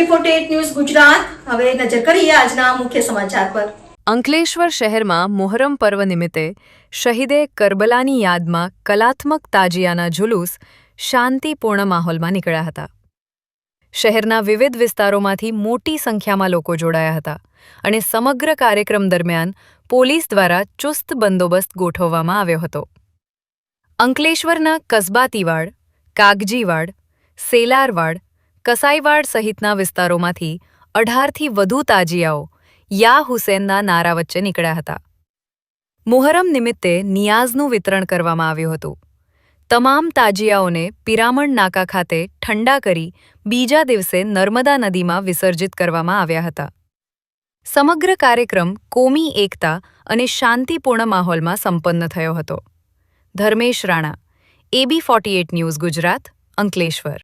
ABI48 news Gujarat હવે નજર કરીએ આજના મુખ્ય સમાચાર પર। અંકલેશ્વર શહેરમાં મોહરમ પર્વ નિમિત્તે શહીદે કરબલાની યાદમાં કલાત્મક તાજિયાના જુલુસ શાંતિપૂર્ણ માહોલમાં નીકળ્યા હતા। શહેરના વિવિધ વિસ્તારોમાંથી મોટી સંખ્યામાં લોકો જોડાયા હતા અને સમગ્ર કાર્યક્રમ દરમિયાન પોલીસ દ્વારા ચુસ્ત બંદોબસ્ત ગોઠવવામાં આવ્યો હતો। અંકલેશ્વરના કસબાતીવાડ, કાગજીવાડ, સેલારવાડ, કસાઈવાડ સહિતના વિસ્તારોમાંથી 18થી વધુ તાજિયાઓ યા હુસેનના નારા વચ્ચે નીકળ્યા હતા। મુહર્રમ નિમિત્તે નિયાઝનું વિતરણ કરવામાં આવ્યું હતું। તમામ તાજિયાઓને પિરામણ નાકા ખાતે ઠંડા કરી બીજા દિવસે નર્મદા નદીમાં વિસર્જિત કરવામાં આવ્યા હતા। સમગ્ર કાર્યક્રમ કોમી એકતા અને શાંતિપૂર્ણ માહોલમાં સંપન્ન થયો હતો। Dharmesh Rana, ABI48 news Gujarat, Ankleshwar.